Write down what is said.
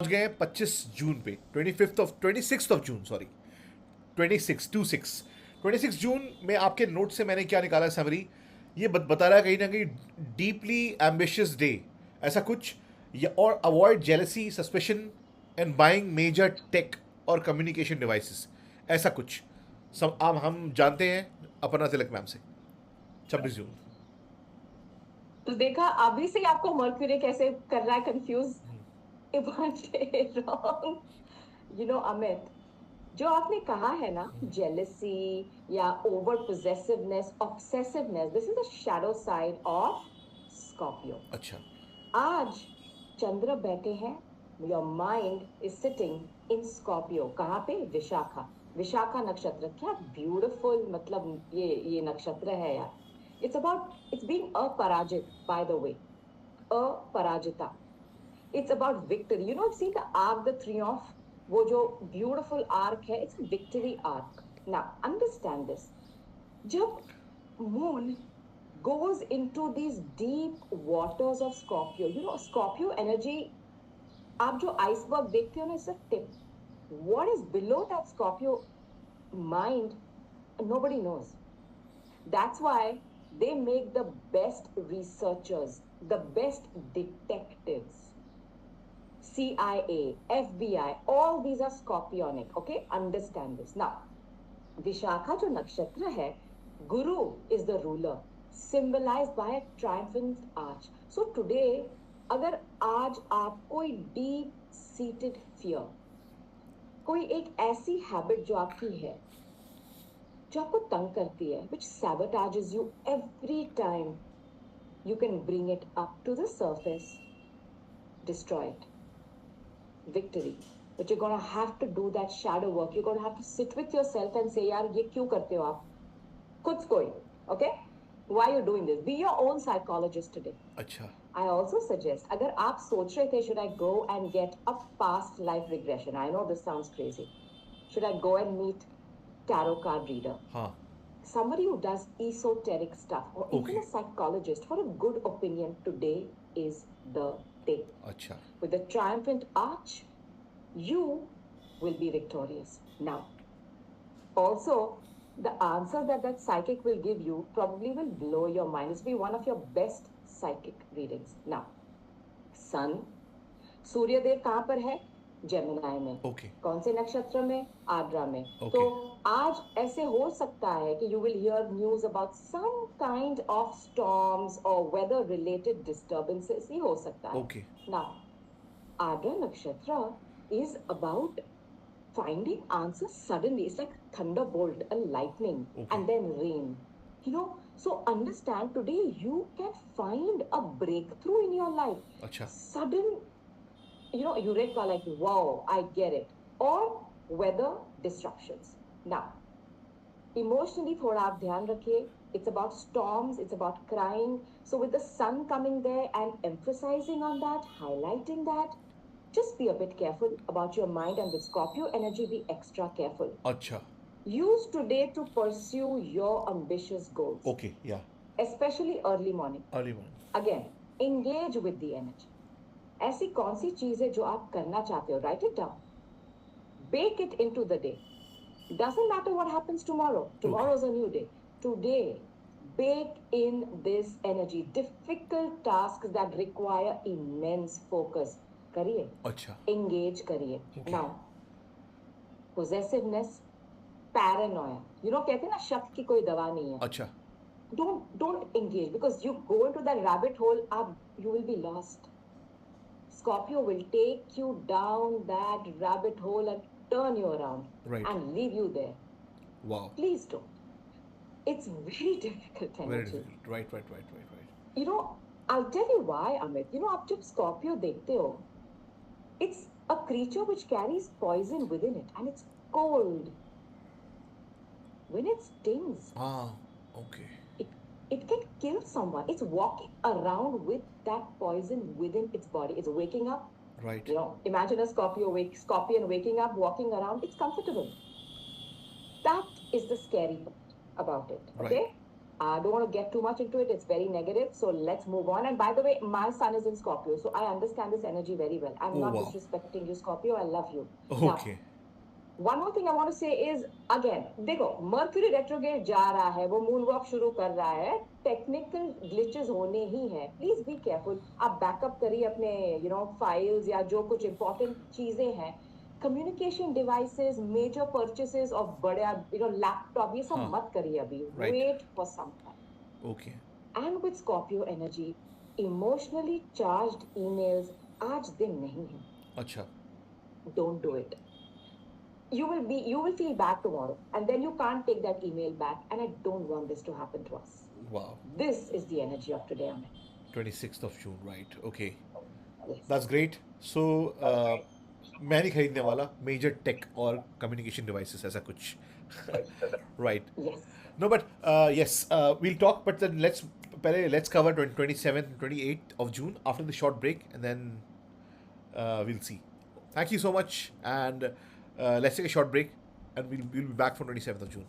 गए हैं 25 जून पे, 26 जून, सॉरी, 26 जून में आपके नोट से मैंने क्या निकाला समरी, ये बता रहा है कहीं ना कहीं डीपली एम्बिशियस डे, ऐसा कुछ, या और avoid jealousy suspicion and buying major tech और कम्युनिकेशन डिवाइसेस, ऐसा कुछ। सब हम जानते हैं अपर्णा तिलक मैम से, 26 जून। तो देखा अभी से ही आपको मर्क्यूरी कैसे कर रहा है कंफ्यूज। रॉन्ग। अमित, जो आपने कहा है ना, जेलसी या over possessiveness, obsessiveness, this is the shadow side of Scorpio. अच्छा। आज चंद्र बैठे हैं, your mind is sitting in Scorpio. कहाँ पे? विशाखा। विशाखा नक्षत्र, क्या ब्यूटिफुल, मतलब ये नक्षत्र है यार। इट्स बीइंग अपराजित, by the way, Aparajita. It's about victory. See the arc, the Triumph, वो जो ब्यूटिफुल आर्क है, it's victory arc. Now understand this. जब moon goes into these deep waters of Scorpio, Scorpio energy, आप जो iceberg देखते हो ना, it's a tip. what is below that Scorpio mind, nobody knows. That's why they make the best researchers, the best detectives. CIA, FBI, all these are scorpionic. Okay, understand this. Now, Vishakha जो नक्षत्र है, Guru is the ruler, symbolized by a triumphant arch. So today, अगर आज आप कोई deep seated fear, कोई एक ऐसी हैबिट जो आपकी है, जो आपको तंग करती है, which sabotages you every time, you can bring it up to the surface, destroy it. Victory. But you're gonna have to do that shadow work. You're gonna have to sit with yourself and say, यार ये क्यों करते हो आप? खुद को ही, okay? Why are you doing this? Be your own psychologist today. अच्छा। I also suggest, अगर आप सोच रहे थे, should I go and get a past life regression? I know this sounds crazy. Should I go and meet tarot card reader? हाँ। Somebody who does esoteric stuff, or even okay. a psychologist for a good opinion, today is the day. अच्छा। With the triumphant arch, you will be victorious. Now, also, the answer that that psychic will give you probably will blow your mind. This will be one of your best psychic readings. Now, sun, सूर्य देव कहाँ पर है? Gemini में। Okay. कौन से नक्षत्र में? आर्द्रा में। Okay. तो आज ऐसे हो सकता है कि you will hear news about some kind of storms or weather related disturbances, ये हो सकता है। Okay. Now, आर्द्रा नक्षत्र is about finding answers suddenly. It's like thunderbolt, a lightning, Okay. and then rain. So understand, today you can find a breakthrough in your life. अच्छा। Sudden, eureka, like, wow, I get it. Or weather disruptions. Now, emotionally, थोड़ा आप ध्यान रखिए. It's about storms, it's about crying. So with the sun coming there and emphasizing on that, highlighting that, just be a bit careful about your mind, and with Scorpio energy, be extra careful. अच्छा। Use today to pursue your ambitious goals. Okay. Yeah. Especially early morning. Early morning. Again, engage with the energy. ऐसी कौन सी चीज है जो आप करना चाहते हो? Write it down. Bake it into the day. Doesn't matter what happens tomorrow. Tomorrow's a new day. Today, bake in this energy. Difficult tasks that require immense focus. करिए. अच्छा। Engage करिए. Okay. Now, possessiveness, paranoia. कहते हैं ना, शक की कोई दवा नहीं है. अच्छा। Don't engage, because you go into that rabbit hole, you will be lost. Scorpio will take you down that rabbit hole and turn you around. Right. And leave you there. Wow. Please don't. It's very difficult energy. Very difficult. Right. I'll tell you why, Amit. आप जब Scorpio देखते हो, it's a creature which carries poison within it, and it's cold. When it stings, Ah. Okay. it can kill someone. It's walking around with that poison within its body. It's waking up. Right. Imagine a scorpion waking up, walking around. It's comfortable. That is the scary part about it. Okay? Right. I don't want to get too much into it. It's very negative. So let's move on. And by the way, my sun is in Scorpio. So I understand this energy very well. I'm Oh, not wow. disrespecting you, Scorpio. I love you. Now, Okay. one more thing I want to say is, again, देखो mercury retrograde जा रहा है, वो moon walk शुरू कर रहा है, technical glitches होने ही है, प्लीज बी केयरफुल. आप बैकअप करिए अपने फाइल्स या जो कुछ इंपॉर्टेंट चीजें हैं. Communication devices, major purchases of बड़ा लैपटॉप, ये सब हाँ. मत करिए अभी. Right. Wait for some time. Okay. And with Scorpio energy, emotionally charged emails आज दिन नहीं है. अच्छा. Don't do it. You will feel bad tomorrow, and then you can't take that email back, and I don't want this to happen to us. Wow. This is the energy of today, Amit. 26th of June, right? Okay. Yes. That's great. So, मैं नहीं खरीदने वाला major tech और communication devices ऐसा कुछ. Right. Yes. No, but yes, we'll talk. But then let's cover 27th, 28th of June after the short break, and then we'll see. Thank you so much, and let's take a short break, and we'll be back for 27th of June.